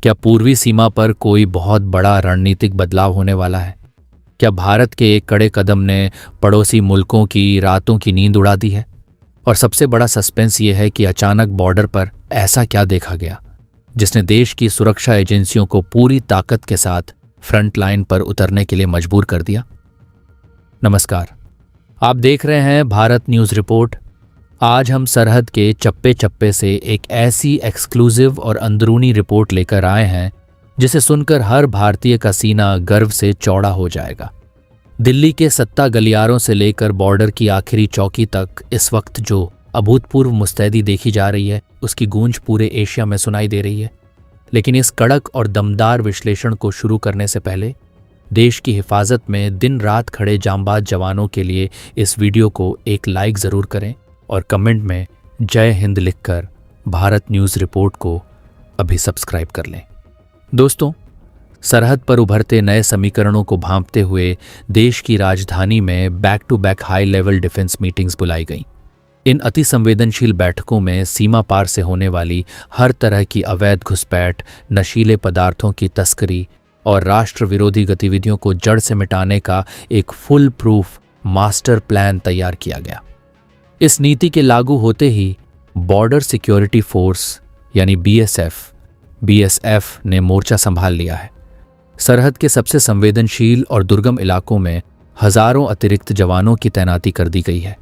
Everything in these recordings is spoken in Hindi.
क्या पूर्वी सीमा पर कोई बहुत बड़ा रणनीतिक बदलाव होने वाला है? क्या भारत के एक कड़े कदम ने पड़ोसी मुल्कों की रातों की नींद उड़ा दी है? और सबसे बड़ा सस्पेंस ये है कि अचानक बॉर्डर पर ऐसा क्या देखा गया जिसने देश की सुरक्षा एजेंसियों को पूरी ताकत के साथ फ्रंट लाइन पर उतरने के लिए मजबूर कर दिया? नमस्कार, आप देख रहे हैं भारत न्यूज़ रिपोर्ट। आज हम सरहद के चप्पे चप्पे से एक ऐसी एक्सक्लूसिव और अंदरूनी रिपोर्ट लेकर आए हैं जिसे सुनकर हर भारतीय का सीना गर्व से चौड़ा हो जाएगा। दिल्ली के सत्ता गलियारों से लेकर बॉर्डर की आखिरी चौकी तक इस वक्त जो अभूतपूर्व मुस्तैदी देखी जा रही है, उसकी गूंज पूरे एशिया में सुनाई दे रही है। लेकिन इस कड़क और दमदार विश्लेषण को शुरू करने से पहले देश की हिफाजत में दिन रात खड़े जांबाज जवानों के लिए इस वीडियो को एक लाइक ज़रूर करें और कमेंट में जय हिंद लिखकर भारत न्यूज़ रिपोर्ट को अभी सब्सक्राइब कर लें। दोस्तों, सरहद पर उभरते नए समीकरणों को भांपते हुए देश की राजधानी में back to back high level defence meetings बुलाई गईं। इन अति संवेदनशील बैठकों में सीमा पार से होने वाली हर तरह की अवैध घुसपैठ, नशीले पदार्थों की तस्करी और राष्ट्र विरोधी गतिविधियों को जड़ से मिटाने का एक फुल प्रूफ मास्टर प्लान तैयार किया गया। इस नीति के लागू होते ही बॉर्डर सिक्योरिटी फोर्स यानी बीएसएफ ने मोर्चा संभाल लिया है। सरहद के सबसे संवेदनशील और दुर्गम इलाकों में हजारों अतिरिक्त जवानों की तैनाती कर दी गई है।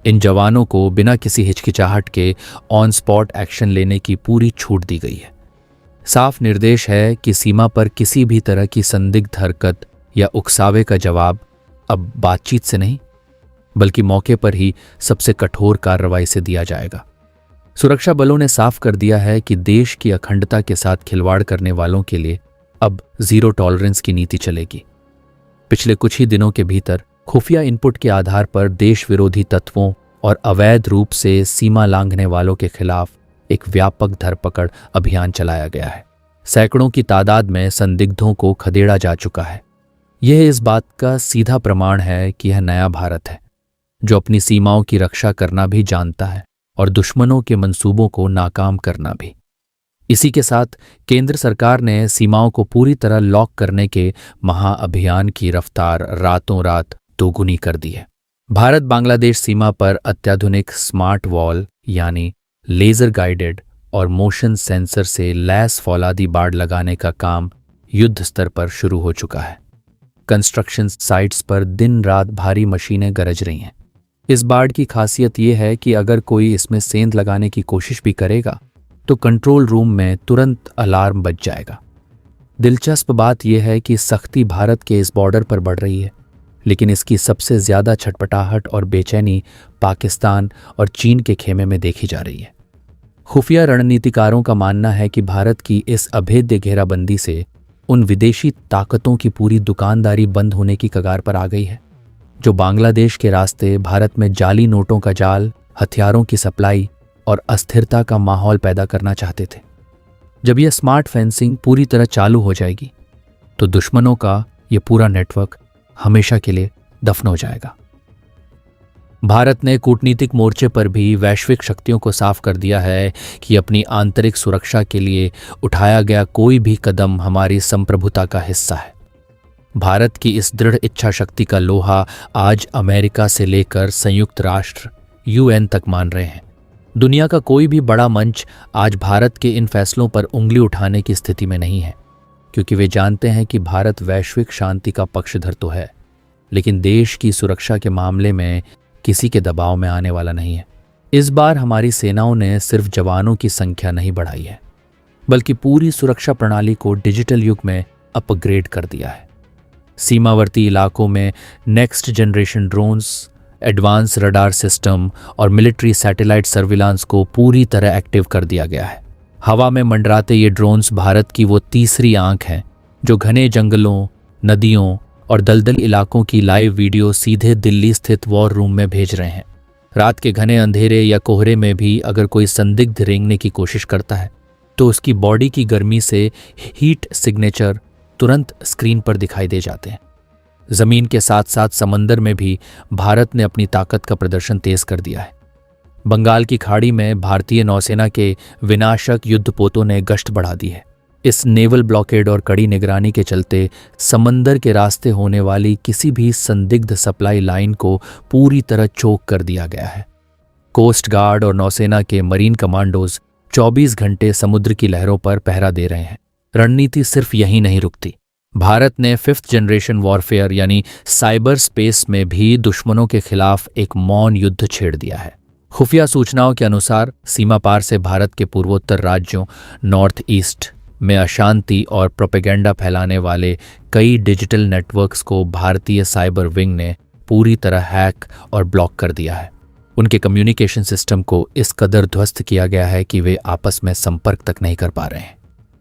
इन जवानों को बिना किसी हिचकिचाहट के ऑन स्पॉट एक्शन लेने की पूरी छूट दी गई है। साफ निर्देश है कि सीमा पर किसी भी तरह की संदिग्ध हरकत या उकसावे का जवाब अब बातचीत से नहीं बल्कि मौके पर ही सबसे कठोर कार्रवाई से दिया जाएगा। सुरक्षा बलों ने साफ कर दिया है कि देश की अखंडता के साथ खिलवाड़ करने वालों के लिए अब जीरो टॉलरेंस की नीति चलेगी। पिछले कुछ ही दिनों के भीतर खुफिया इनपुट के आधार पर देश विरोधी तत्वों और अवैध रूप से सीमा लांघने वालों के खिलाफ एक व्यापक धरपकड़ अभियान चलाया गया है। सैकड़ों की तादाद में संदिग्धों को खदेड़ा जा चुका है। यह इस बात का सीधा प्रमाण है कि यह नया भारत है जो अपनी सीमाओं की रक्षा करना भी जानता है और दुश्मनों के मंसूबों को नाकाम करना भी। इसी के साथ केंद्र सरकार ने सीमाओं को पूरी तरह लॉक करने के महाअभियान की रफ्तार रातों रात दोगुनी कर दी है। भारत बांग्लादेश सीमा पर अत्याधुनिक स्मार्ट वॉल यानी लेजर गाइडेड और मोशन सेंसर से लैस फौलादी बाड़ लगाने का काम युद्ध स्तर पर शुरू हो चुका है। कंस्ट्रक्शन साइट्स पर दिन रात भारी मशीनें गरज रही हैं। इस बाड़ की खासियत यह है कि अगर कोई इसमें सेंध लगाने की कोशिश भी करेगा तो कंट्रोल रूम में तुरंत अलार्म बज जाएगा। दिलचस्प बात यह है कि सख्ती भारत के इस बॉर्डर पर बढ़ रही है, लेकिन इसकी सबसे ज्यादा छटपटाहट और बेचैनी पाकिस्तान और चीन के खेमे में देखी जा रही है। खुफिया रणनीतिकारों का मानना है कि भारत की इस अभेद्य घेराबंदी से उन विदेशी ताकतों की पूरी दुकानदारी बंद होने की कगार पर आ गई है जो बांग्लादेश के रास्ते भारत में जाली नोटों का जाल, हथियारों की सप्लाई और अस्थिरता का माहौल पैदा करना चाहते थे। जब यह स्मार्ट फेंसिंग पूरी तरह चालू हो जाएगी तो दुश्मनों का यह पूरा नेटवर्क हमेशा के लिए दफन हो जाएगा। भारत ने कूटनीतिक मोर्चे पर भी वैश्विक शक्तियों को साफ कर दिया है कि अपनी आंतरिक सुरक्षा के लिए उठाया गया कोई भी कदम हमारी संप्रभुता का हिस्सा है। भारत की इस दृढ़ इच्छा शक्ति का लोहा आज अमेरिका से लेकर संयुक्त राष्ट्र यूएन तक मान रहे हैं। दुनिया का कोई भी बड़ा मंच आज भारत के इन फैसलों पर उंगली उठाने की स्थिति में नहीं है, क्योंकि वे जानते हैं कि भारत वैश्विक शांति का पक्षधर तो है, लेकिन देश की सुरक्षा के मामले में किसी के दबाव में आने वाला नहीं है। इस बार हमारी सेनाओं ने सिर्फ जवानों की संख्या नहीं बढ़ाई है, बल्कि पूरी सुरक्षा प्रणाली को डिजिटल युग में अपग्रेड कर दिया है। सीमावर्ती इलाकों में next generation drones, advance radar system और मिलिट्री सैटेलाइट सर्विलांस को पूरी तरह एक्टिव कर दिया गया है। हवा में मंडराते ये ड्रोन्स भारत की वो तीसरी आंख हैं जो घने जंगलों, नदियों और दलदल इलाकों की लाइव वीडियो सीधे दिल्ली स्थित वॉर रूम में भेज रहे हैं। रात के घने अंधेरे या कोहरे में भी अगर कोई संदिग्ध रेंगने की कोशिश करता है तो उसकी बॉडी की गर्मी से हीट सिग्नेचर तुरंत स्क्रीन पर दिखाई दे जाते हैं। जमीन के साथ साथ समंदर में भी भारत ने अपनी ताकत का प्रदर्शन तेज कर दिया है। बंगाल की खाड़ी में भारतीय नौसेना के विनाशक युद्धपोतों ने गश्त बढ़ा दी है। इस नेवल ब्लॉकेड और कड़ी निगरानी के चलते समंदर के रास्ते होने वाली किसी भी संदिग्ध सप्लाई लाइन को पूरी तरह चोक कर दिया गया है। कोस्ट गार्ड और नौसेना के मरीन कमांडोज 24 घंटे समुद्र की लहरों पर पहरा दे रहे हैं। रणनीति सिर्फ यहीं नहीं रुकती। भारत ने 5th जनरेशन वॉरफेयर यानी साइबर स्पेस में भी दुश्मनों के खिलाफ एक मौन युद्ध छेड़ दिया है। खुफिया सूचनाओं के अनुसार सीमा पार से भारत के पूर्वोत्तर राज्यों नॉर्थ ईस्ट में अशांति और प्रोपेगेंडा फैलाने वाले कई डिजिटल नेटवर्क्स को भारतीय साइबर विंग ने पूरी तरह हैक और ब्लॉक कर दिया है। उनके कम्युनिकेशन सिस्टम को इस कदर ध्वस्त किया गया है कि वे आपस में संपर्क तक नहीं कर पा रहे हैं।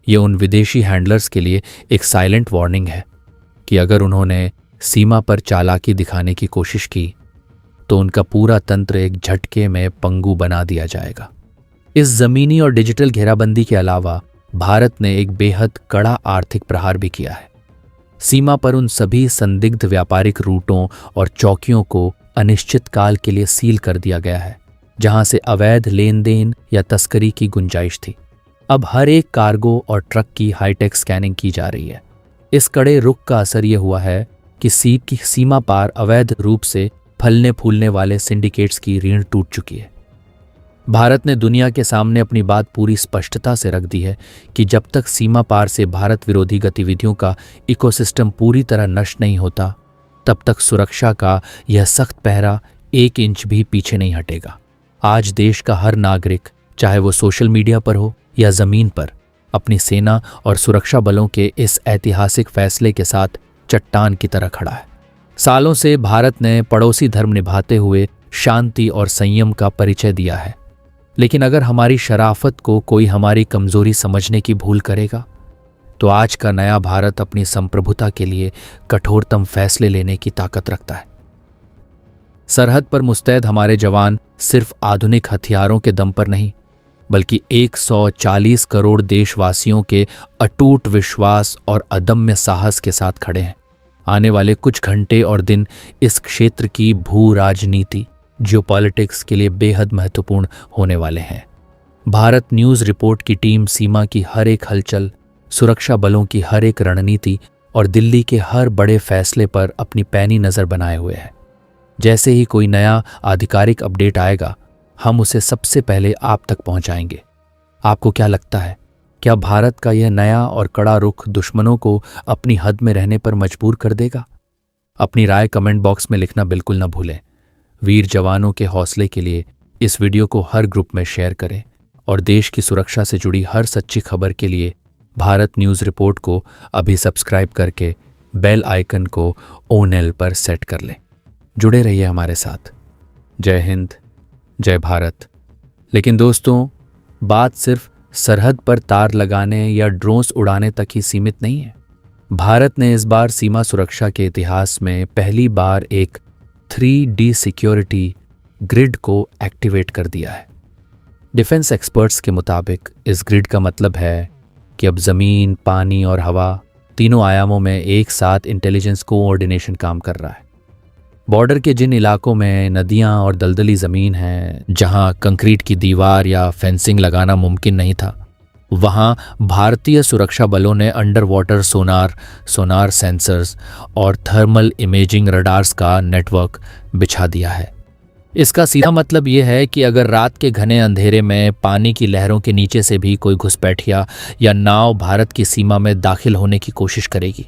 ये उन विदेशी हैंडलर्स के लिए एक साइलेंट वार्निंग है कि अगर उन्होंने सीमा पर चालाकी दिखाने की कोशिश की तो उनका पूरा तंत्र एक झटके में पंगु बना दिया जाएगा। इस जमीनी और डिजिटल घेराबंदी के अलावा भारत ने एक बेहद कड़ा आर्थिक प्रहार भी किया है। सीमा पर उन सभी संदिग्ध व्यापारिक रूटों और चौकियों को अनिश्चित काल के लिए सील कर दिया गया है जहां से अवैध लेन देन या तस्करी की गुंजाइश थी। अब हर एक कार्गो और ट्रक की हाईटेक स्कैनिंग की जा रही है। इस कड़े रुख का असर यह हुआ है कि सीमा पार अवैध रूप से फलने फूलने वाले सिंडिकेट्स की रीढ़ टूट चुकी है। भारत ने दुनिया के सामने अपनी बात पूरी स्पष्टता से रख दी है कि जब तक सीमा पार से भारत विरोधी गतिविधियों का इकोसिस्टम पूरी तरह नष्ट नहीं होता, तब तक सुरक्षा का यह सख्त पहरा 1 इंच भी पीछे नहीं हटेगा। आज देश का हर नागरिक, चाहे वो सोशल मीडिया पर हो या जमीन पर, अपनी सेना और सुरक्षा बलों के इस ऐतिहासिक फैसले के साथ चट्टान की तरह खड़ा है। सालों से भारत ने पड़ोसी धर्म निभाते हुए शांति और संयम का परिचय दिया है, लेकिन अगर हमारी शराफत को कोई हमारी कमजोरी समझने की भूल करेगा तो आज का नया भारत अपनी संप्रभुता के लिए कठोरतम फैसले लेने की ताकत रखता है। सरहद पर मुस्तैद हमारे जवान सिर्फ आधुनिक हथियारों के दम पर नहीं, बल्कि 140 करोड़ देशवासियों के अटूट विश्वास और अदम्य साहस के साथ खड़े हैं। आने वाले कुछ घंटे और दिन इस क्षेत्र की भू राजनीति जियोपॉलिटिक्स के लिए बेहद महत्वपूर्ण होने वाले हैं। भारत न्यूज़ रिपोर्ट की टीम सीमा की हर एक हलचल, सुरक्षा बलों की हर एक रणनीति और दिल्ली के हर बड़े फैसले पर अपनी पैनी नज़र बनाए हुए है। जैसे ही कोई नया आधिकारिक अपडेट आएगा, हम उसे सबसे पहले आप तक पहुंचाएंगे। आपको क्या लगता है, क्या भारत का यह नया और कड़ा रुख दुश्मनों को अपनी हद में रहने पर मजबूर कर देगा? अपनी राय कमेंट बॉक्स में लिखना बिल्कुल न भूलें। वीर जवानों के हौसले के लिए इस वीडियो को हर ग्रुप में शेयर करें और देश की सुरक्षा से जुड़ी हर सच्ची खबर के लिए भारत न्यूज़ रिपोर्ट को अभी सब्सक्राइब करके बेल आइकन को ऑन एल पर सेट कर लें। जुड़े रहिए हमारे साथ। जय हिंद, जय भारत। लेकिन दोस्तों, बात सिर्फ सरहद पर तार लगाने या ड्रोन्स उड़ाने तक ही सीमित नहीं है। भारत ने इस बार सीमा सुरक्षा के इतिहास में पहली बार एक 3D सिक्योरिटी ग्रिड को एक्टिवेट कर दिया है। डिफेंस एक्सपर्ट्स के मुताबिक इस ग्रिड का मतलब है कि अब ज़मीन, पानी और हवा तीनों आयामों में एक साथ इंटेलिजेंस कोऑर्डिनेशन काम कर रहा है। बॉर्डर के जिन इलाकों में नदियां और दलदली ज़मीन हैं, जहां कंक्रीट की दीवार या फेंसिंग लगाना मुमकिन नहीं था, वहां भारतीय सुरक्षा बलों ने अंडर वाटर सोनार सेंसर्स और थर्मल इमेजिंग रडार्स का नेटवर्क बिछा दिया है। इसका सीधा मतलब यह है कि अगर रात के घने अंधेरे में पानी की लहरों के नीचे से भी कोई घुसपैठिया या नाव भारत की सीमा में दाखिल होने की कोशिश करेगी,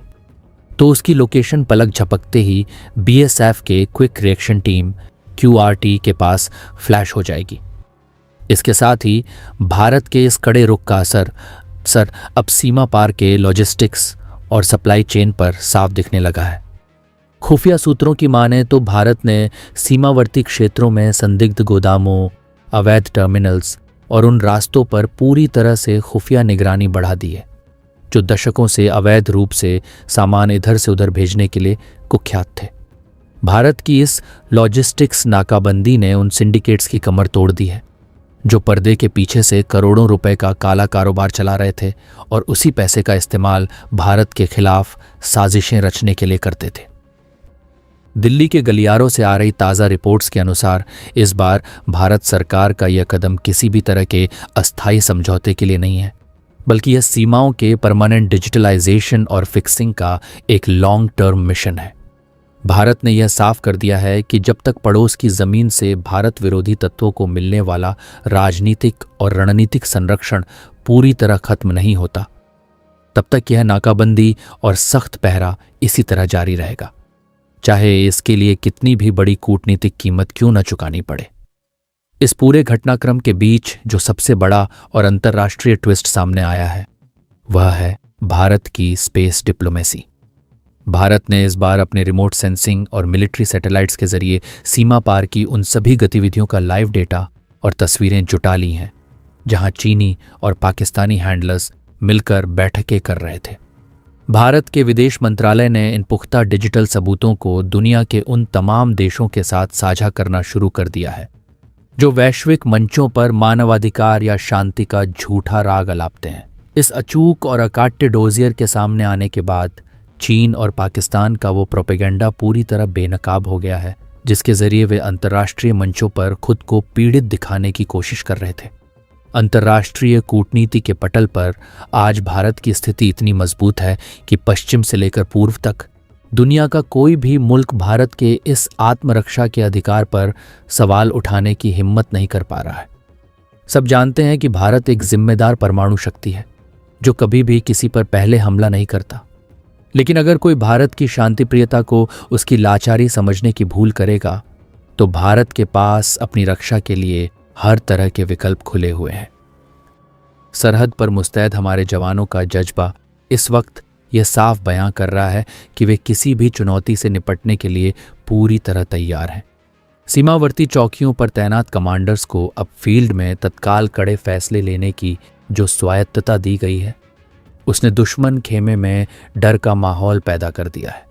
तो उसकी लोकेशन पलक झपकते ही BSF के क्विक रिएक्शन टीम QRT के पास फ्लैश हो जाएगी। इसके साथ ही भारत के इस कड़े रुख का असर अब सीमा पार के लॉजिस्टिक्स और सप्लाई चेन पर साफ दिखने लगा है। खुफिया सूत्रों की माने तो भारत ने सीमावर्ती क्षेत्रों में संदिग्ध गोदामों, अवैध टर्मिनल्स और उन रास्तों पर पूरी तरह से खुफिया निगरानी बढ़ा दी है जो दशकों से अवैध रूप से सामान इधर से उधर भेजने के लिए कुख्यात थे। भारत की इस लॉजिस्टिक्स नाकाबंदी ने उन सिंडिकेट्स की कमर तोड़ दी है जो पर्दे के पीछे से करोड़ों रुपए का काला कारोबार चला रहे थे और उसी पैसे का इस्तेमाल भारत के खिलाफ साजिशें रचने के लिए करते थे। दिल्ली के गलियारों से आ रही ताज़ा रिपोर्ट्स के अनुसार इस बार भारत सरकार का यह कदम किसी भी तरह के अस्थायी समझौते के लिए नहीं है, बल्कि यह सीमाओं के परमानेंट डिजिटलाइजेशन और फिक्सिंग का एक लॉन्ग टर्म मिशन है। भारत ने यह साफ कर दिया है कि जब तक पड़ोस की जमीन से भारत विरोधी तत्वों को मिलने वाला राजनीतिक और रणनीतिक संरक्षण पूरी तरह खत्म नहीं होता, तब तक यह नाकाबंदी और सख्त पहरा इसी तरह जारी रहेगा, चाहे इसके लिए कितनी भी बड़ी कूटनीतिक कीमत क्यों न चुकानी पड़े। इस पूरे घटनाक्रम के बीच जो सबसे बड़ा और अंतर्राष्ट्रीय ट्विस्ट सामने आया है वह है भारत की स्पेस डिप्लोमेसी। भारत ने इस बार अपने रिमोट सेंसिंग और मिलिट्री सैटेलाइट्स के जरिए सीमा पार की उन सभी गतिविधियों का लाइव डेटा और तस्वीरें जुटा ली हैं जहां चीनी और पाकिस्तानी हैंडलर्स मिलकर बैठकें कर रहे थे। भारत के विदेश मंत्रालय ने इन पुख्ता डिजिटल सबूतों को दुनिया के उन तमाम देशों के साथ साझा करना शुरू कर दिया है जो वैश्विक मंचों पर मानवाधिकार या शांति का झूठा राग अलापते हैं। इस अचूक और अकाट्य डोजियर के सामने आने के बाद चीन और पाकिस्तान का वो प्रोपेगेंडा पूरी तरह बेनकाब हो गया है जिसके जरिए वे अंतर्राष्ट्रीय मंचों पर खुद को पीड़ित दिखाने की कोशिश कर रहे थे। अंतर्राष्ट्रीय कूटनीति के पटल पर आज भारत की स्थिति इतनी मजबूत है कि पश्चिम से लेकर पूर्व तक दुनिया का कोई भी मुल्क भारत के इस आत्मरक्षा के अधिकार पर सवाल उठाने की हिम्मत नहीं कर पा रहा है। सब जानते हैं कि भारत एक जिम्मेदार परमाणु शक्ति है जो कभी भी किसी पर पहले हमला नहीं करता, लेकिन अगर कोई भारत की शांतिप्रियता को उसकी लाचारी समझने की भूल करेगा तो भारत के पास अपनी रक्षा के लिए हर तरह के विकल्प खुले हुए हैं। सरहद पर मुस्तैद हमारे जवानों का जज्बा इस वक्त यह साफ बयां कर रहा है कि वे किसी भी चुनौती से निपटने के लिए पूरी तरह तैयार हैं। सीमावर्ती चौकियों पर तैनात कमांडर्स को अब फील्ड में तत्काल कड़े फैसले लेने की जो स्वायत्तता दी गई है उसने दुश्मन खेमे में डर का माहौल पैदा कर दिया है।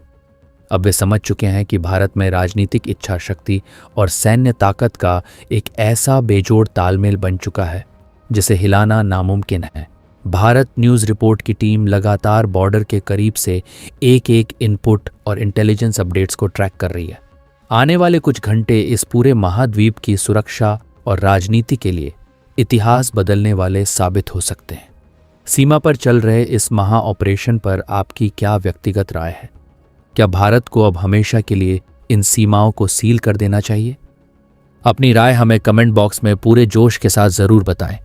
अब वे समझ चुके हैं कि भारत में राजनीतिक इच्छा शक्ति और सैन्य ताकत का एक ऐसा बेजोड़ तालमेल बन चुका है जिसे हिलाना नामुमकिन है। भारत न्यूज़ रिपोर्ट की टीम लगातार बॉर्डर के करीब से एक एक इनपुट और इंटेलिजेंस अपडेट्स को ट्रैक कर रही है। आने वाले कुछ घंटे इस पूरे महाद्वीप की सुरक्षा और राजनीति के लिए इतिहास बदलने वाले साबित हो सकते हैं। सीमा पर चल रहे इस महा ऑपरेशन पर आपकी क्या व्यक्तिगत राय है? क्या भारत को अब हमेशा के लिए इन सीमाओं को सील कर देना चाहिए? अपनी राय हमें कमेंट बॉक्स में पूरे जोश के साथ जरूर बताएं।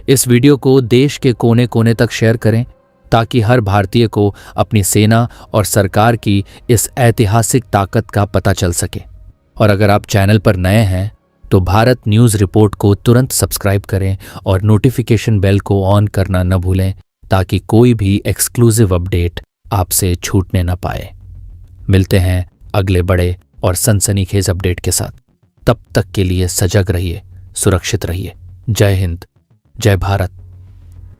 इस वीडियो को देश के कोने कोने तक शेयर करें ताकि हर भारतीय को अपनी सेना और सरकार की इस ऐतिहासिक ताकत का पता चल सके। और अगर आप चैनल पर नए हैं तो भारत न्यूज़ रिपोर्ट को तुरंत सब्सक्राइब करें और नोटिफिकेशन बेल को ऑन करना न भूलें ताकि कोई भी एक्सक्लूसिव अपडेट आपसे छूटने न पाए। मिलते हैं अगले बड़े और सनसनीखेज अपडेट के साथ। तब तक के लिए सजग रहिए, सुरक्षित रहिए। जय हिंद, जय भारत।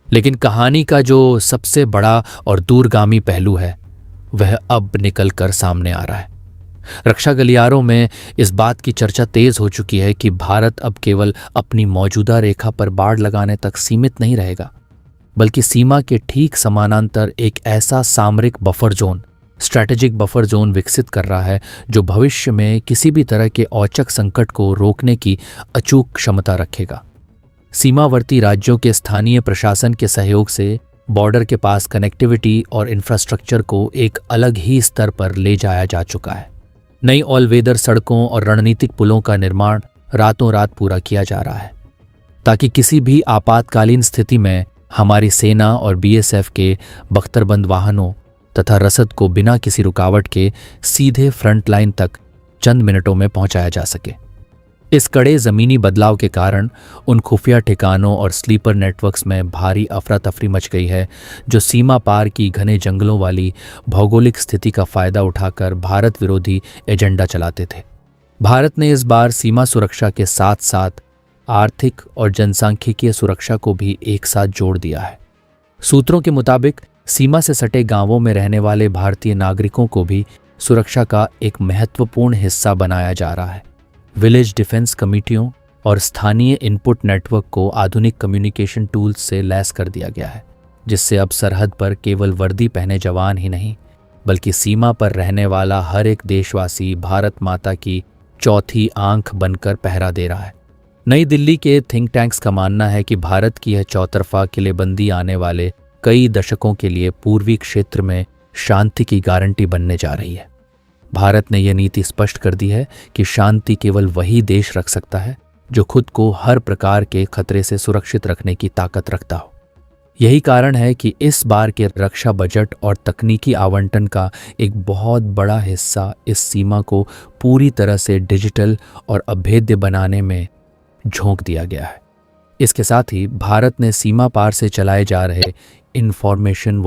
लेकिन कहानी का जो सबसे बड़ा और दूरगामी पहलू है वह अब निकल कर सामने आ रहा है। रक्षा गलियारों में इस बात की चर्चा तेज हो चुकी है कि भारत अब केवल अपनी मौजूदा रेखा पर बाड़ लगाने तक सीमित नहीं रहेगा, बल्कि सीमा के ठीक समानांतर एक ऐसा सामरिक buffer zone, strategic buffer zone विकसित कर रहा है जो भविष्य में किसी भी तरह के औचक संकट को रोकने की अचूक क्षमता रखेगा। सीमावर्ती राज्यों के स्थानीय प्रशासन के सहयोग से बॉर्डर के पास कनेक्टिविटी और इंफ्रास्ट्रक्चर को एक अलग ही स्तर पर ले जाया जा चुका है। नई ऑल वेदर सड़कों और रणनीतिक पुलों का निर्माण रातों रात पूरा किया जा रहा है ताकि किसी भी आपातकालीन स्थिति में हमारी सेना और बीएसएफ के बख्तरबंद वाहनों तथा रसद को बिना किसी रुकावट के सीधे फ्रंट लाइन तक चंद मिनटों में पहुंचाया जा सके। इस कड़े ज़मीनी बदलाव के कारण उन खुफिया ठिकानों और स्लीपर नेटवर्क्स में भारी अफरा तफरी मच गई है जो सीमा पार की घने जंगलों वाली भौगोलिक स्थिति का फ़ायदा उठाकर भारत विरोधी एजेंडा चलाते थे। भारत ने इस बार सीमा सुरक्षा के साथ साथ आर्थिक और जनसांख्यिकीय सुरक्षा को भी एक साथ जोड़ दिया है। सूत्रों के मुताबिक सीमा से सटे गांवों में रहने वाले भारतीय नागरिकों को भी सुरक्षा का एक महत्वपूर्ण हिस्सा बनाया जा रहा है। विलेज डिफेंस कमेटियों और स्थानीय इनपुट नेटवर्क को आधुनिक कम्युनिकेशन टूल्स से लैस कर दिया गया है, जिससे अब सरहद पर केवल वर्दी पहने जवान ही नहीं बल्कि सीमा पर रहने वाला हर एक देशवासी भारत माता की चौथी आंख बनकर पहरा दे रहा है। नई दिल्ली के थिंक टैंक्स का मानना है कि भारत की यह चौतरफा किलेबंदी आने वाले कई दशकों के लिए पूर्वी क्षेत्र में शांति की गारंटी बनने जा रही है। भारत ने यह नीति स्पष्ट कर दी है कि शांति केवल वही देश रख सकता है जो खुद को हर प्रकार के खतरे से सुरक्षित रखने की ताकत रखता हो। यही कारण है कि इस बार के रक्षा बजट और तकनीकी आवंटन का एक बहुत बड़ा हिस्सा इस सीमा को पूरी तरह से डिजिटल और अभेद्य बनाने में झोंक दिया गया है। इसके साथ ही भारत ने सीमा पार से चलाए जा रहे इंफॉर्मेशन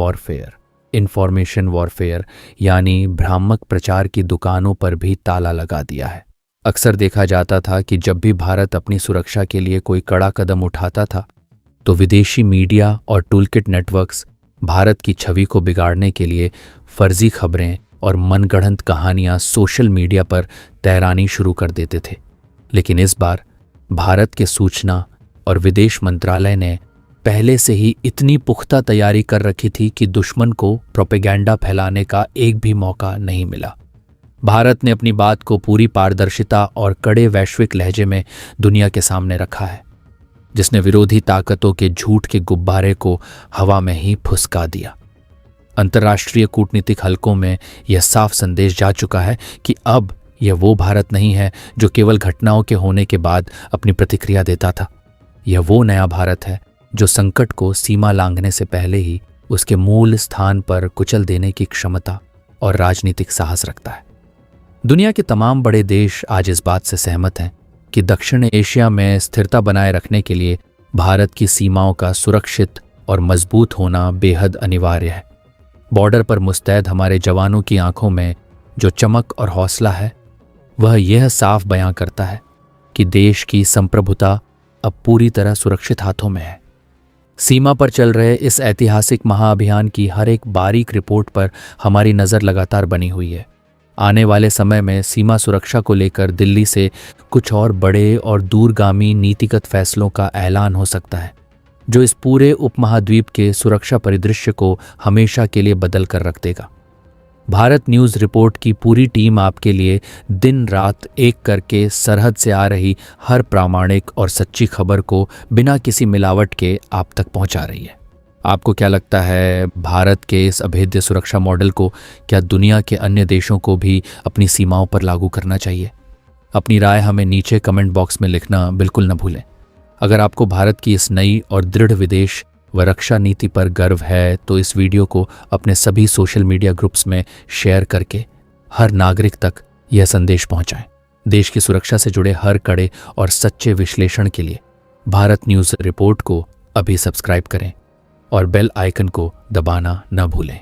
वॉरफेयर यानी भ्रामक प्रचार की दुकानों पर भी ताला लगा दिया है। अक्सर देखा जाता था कि जब भी भारत अपनी सुरक्षा के लिए कोई कड़ा कदम उठाता था तो विदेशी मीडिया और टूलकिट नेटवर्क्स भारत की छवि को बिगाड़ने के लिए फर्जी खबरें और मनगढ़ंत कहानियां सोशल मीडिया पर तैरानी शुरू कर देते थे। लेकिन इस बार भारत के सूचना और विदेश मंत्रालय ने पहले से ही इतनी पुख्ता तैयारी कर रखी थी कि दुश्मन को प्रोपेगेंडा फैलाने का एक भी मौका नहीं मिला। भारत ने अपनी बात को पूरी पारदर्शिता और कड़े वैश्विक लहजे में दुनिया के सामने रखा है, जिसने विरोधी ताकतों के झूठ के गुब्बारे को हवा में ही फुसका दिया। अंतर्राष्ट्रीय कूटनीतिक हलकों में यह साफ संदेश जा चुका है कि अब यह वो भारत नहीं है जो केवल घटनाओं के होने के बाद अपनी प्रतिक्रिया देता था। यह वो नया भारत है जो संकट को सीमा लांघने से पहले ही उसके मूल स्थान पर कुचल देने की क्षमता और राजनीतिक साहस रखता है। दुनिया के तमाम बड़े देश आज इस बात से सहमत हैं कि दक्षिण एशिया में स्थिरता बनाए रखने के लिए भारत की सीमाओं का सुरक्षित और मजबूत होना बेहद अनिवार्य है। बॉर्डर पर मुस्तैद हमारे जवानों की आंखों में जो चमक और हौसला है वह यह साफ बयां करता है कि देश की संप्रभुता अब पूरी तरह सुरक्षित हाथों में है। सीमा पर चल रहे इस ऐतिहासिक महाअभियान की हर एक बारीक रिपोर्ट पर हमारी नज़र लगातार बनी हुई है। आने वाले समय में सीमा सुरक्षा को लेकर दिल्ली से कुछ और बड़े और दूरगामी नीतिगत फैसलों का ऐलान हो सकता है, जो इस पूरे उपमहाद्वीप के सुरक्षा परिदृश्य को हमेशा के लिए बदल कर रख देगा। भारत न्यूज़ रिपोर्ट की पूरी टीम आपके लिए दिन रात एक करके सरहद से आ रही हर प्रामाणिक और सच्ची खबर को बिना किसी मिलावट के आप तक पहुंचा रही है। आपको क्या लगता है, भारत के इस अभेद्य सुरक्षा मॉडल को क्या दुनिया के अन्य देशों को भी अपनी सीमाओं पर लागू करना चाहिए? अपनी राय हमें नीचे कमेंट बॉक्स में लिखना बिल्कुल न भूलें। अगर आपको भारत की इस नई और दृढ़ विदेश व रक्षा नीति पर गर्व है तो इस वीडियो को अपने सभी सोशल मीडिया ग्रुप्स में शेयर करके हर नागरिक तक यह संदेश पहुंचाएं। देश की सुरक्षा से जुड़े हर कड़े और सच्चे विश्लेषण के लिए भारत न्यूज़ रिपोर्ट को अभी सब्सक्राइब करें और बेल आइकन को दबाना न भूलें।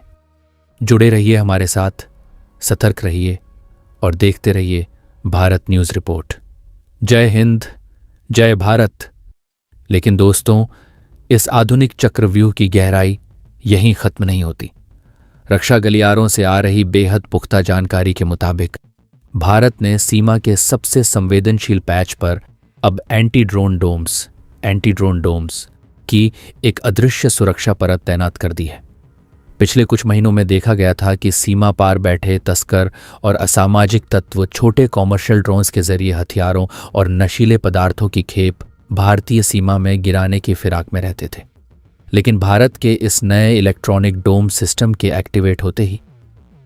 जुड़े रहिए हमारे साथ, सतर्क रहिए और देखते रहिए भारत न्यूज़ रिपोर्ट। जय हिंद, जय भारत। लेकिन दोस्तों, इस आधुनिक चक्रव्यूह की गहराई यहीं खत्म नहीं होती। रक्षा गलियारों से आ रही बेहद पुख्ता जानकारी के मुताबिक भारत ने सीमा के सबसे संवेदनशील पैच पर अब एंटी ड्रोन डोम्स की एक अदृश्य सुरक्षा परत तैनात कर दी है। पिछले कुछ महीनों में देखा गया था कि सीमा पार बैठे तस्कर और असामाजिक तत्व छोटे कॉमर्शियल ड्रोन्स के जरिए हथियारों और नशीले पदार्थों की खेप भारतीय सीमा में गिराने की फिराक में रहते थे। लेकिन भारत के इस नए इलेक्ट्रॉनिक डोम सिस्टम के एक्टिवेट होते ही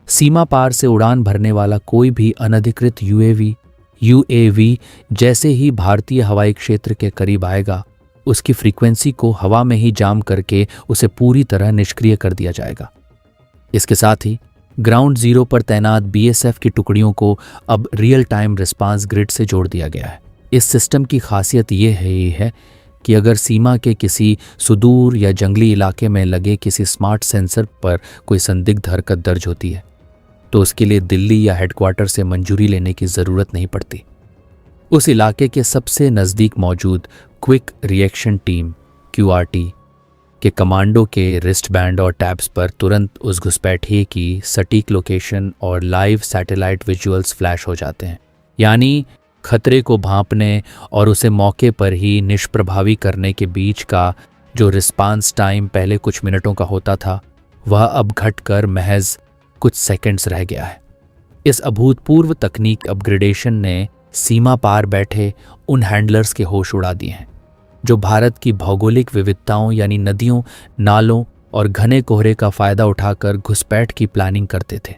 सीमा पार से उड़ान भरने वाला कोई भी अनधिकृत यूएवी जैसे ही भारतीय हवाई क्षेत्र के करीब आएगा, उसकी फ्रीक्वेंसी को हवा में ही जाम करके उसे पूरी तरह निष्क्रिय कर दिया जाएगा। इसके साथ ही ग्राउंड जीरो पर तैनात बीएसएफ की टुकड़ियों को अब रियल टाइम रिस्पांस ग्रिड से जोड़ दिया गया है। इस सिस्टम की खासियत ये है कि अगर सीमा के किसी सुदूर या जंगली इलाके में लगे किसी स्मार्ट सेंसर पर कोई संदिग्ध हरकत दर्ज होती है तो उसके लिए दिल्ली या हेडक्वार्टर से मंजूरी लेने की ज़रूरत नहीं पड़ती। उस इलाके के सबसे नज़दीक मौजूद क्विक रिएक्शन टीम QRT के कमांडो के रिस्ट बैंड और टैब्स पर तुरंत उस घुसपैठिए की सटीक लोकेशन और लाइव सैटेलाइट विजुअल्स फ्लैश हो जाते हैं। यानी खतरे को भांपने और उसे मौके पर ही निष्प्रभावी करने के बीच का जो रिस्पांस टाइम पहले कुछ मिनटों का होता था, वह अब घटकर महज कुछ सेकंड्स रह गया है। इस अभूतपूर्व तकनीक अपग्रेडेशन ने सीमा पार बैठे उन हैंडलर्स के होश उड़ा दिए हैं जो भारत की भौगोलिक विविधताओं यानी नदियों, नालों और घने कोहरे का फायदा उठाकर घुसपैठ की प्लानिंग करते थे।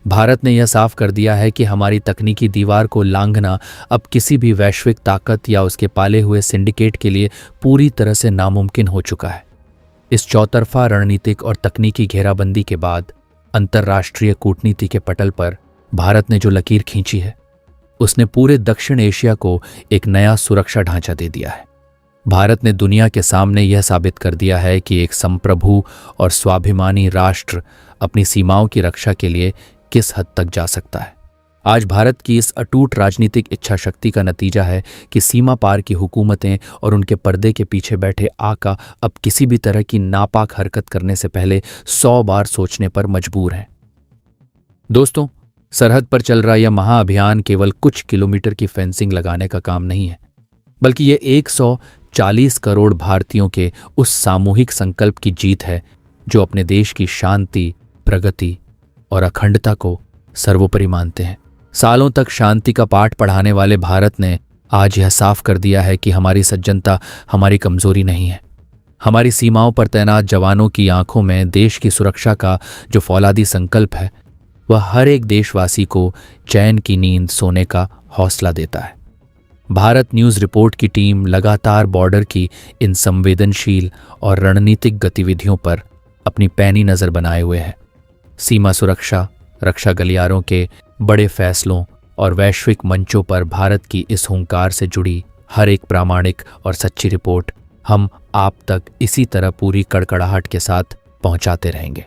भारत ने यह साफ कर दिया है कि हमारी तकनीकी दीवार को लांघना अब किसी भी वैश्विक ताकत या उसके पाले हुए सिंडिकेट के लिए पूरी तरह से नामुमकिन हो चुका है। इस चौतरफा रणनीतिक और तकनीकी घेराबंदी के बाद अंतर्राष्ट्रीय कूटनीति के पटल पर भारत ने जो लकीर खींची है, उसने पूरे दक्षिण एशिया को एक नया सुरक्षा ढांचा दे दिया है। भारत ने दुनिया के सामने यह साबित कर दिया है कि एक संप्रभु और स्वाभिमानी राष्ट्र अपनी सीमाओं की रक्षा के लिए किस हद तक जा सकता है। आज भारत की इस अटूट राजनीतिक इच्छा शक्ति का नतीजा है कि सीमा पार की हुकूमतें और उनके पर्दे के पीछे बैठे आका अब किसी भी तरह की नापाक हरकत करने से पहले 100 बार सोचने पर मजबूर हैं। दोस्तों, सरहद पर चल रहा यह महाअभियान केवल कुछ किलोमीटर की फेंसिंग लगाने का काम नहीं है, बल्कि ये 140 करोड़ भारतीयों के उस सामूहिक संकल्प की जीत है जो अपने देश की शांति, प्रगति और अखंडता को सर्वोपरि मानते हैं। सालों तक शांति का पाठ पढ़ाने वाले भारत ने आज यह साफ कर दिया है कि हमारी सज्जनता हमारी कमजोरी नहीं है। हमारी सीमाओं पर तैनात जवानों की आंखों में देश की सुरक्षा का जो फौलादी संकल्प है, वह हर एक देशवासी को चैन की नींद सोने का हौसला देता है। भारत न्यूज़ रिपोर्ट की टीम लगातार बॉर्डर की इन संवेदनशील और रणनीतिक गतिविधियों पर अपनी पैनी नज़र बनाए हुए है। सीमा सुरक्षा, रक्षा गलियारों के बड़े फैसलों और वैश्विक मंचों पर भारत की इस हुंकार से जुड़ी हर एक प्रामाणिक और सच्ची रिपोर्ट हम आप तक इसी तरह पूरी कड़कड़ाहट के साथ पहुंचाते रहेंगे।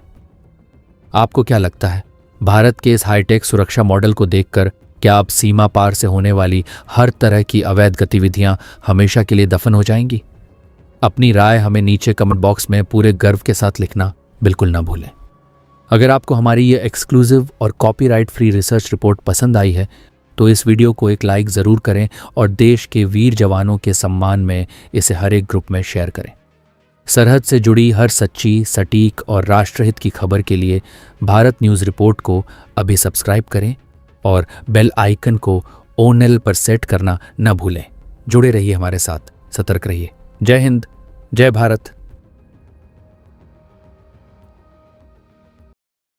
आपको क्या लगता है, भारत के इस हाईटेक सुरक्षा मॉडल को देखकर क्या अब सीमा पार से होने वाली हर तरह की अवैध गतिविधियां हमेशा के लिए दफन हो जाएंगी? अपनी राय हमें नीचे कमेंट बॉक्स में पूरे गर्व के साथ लिखना बिल्कुल ना भूलें। अगर आपको हमारी ये एक्सक्लूसिव और कॉपीराइट फ्री रिसर्च रिपोर्ट पसंद आई है तो इस वीडियो को एक लाइक ज़रूर करें और देश के वीर जवानों के सम्मान में इसे हर एक ग्रुप में शेयर करें। सरहद से जुड़ी हर सच्ची, सटीक और राष्ट्रहित की खबर के लिए भारत न्यूज़ रिपोर्ट को अभी सब्सक्राइब करें और बेल आइकन को ऑल पर सेट करना न भूलें। जुड़े रहिए हमारे साथ, सतर्क रहिए। जय हिंद, जय भारत।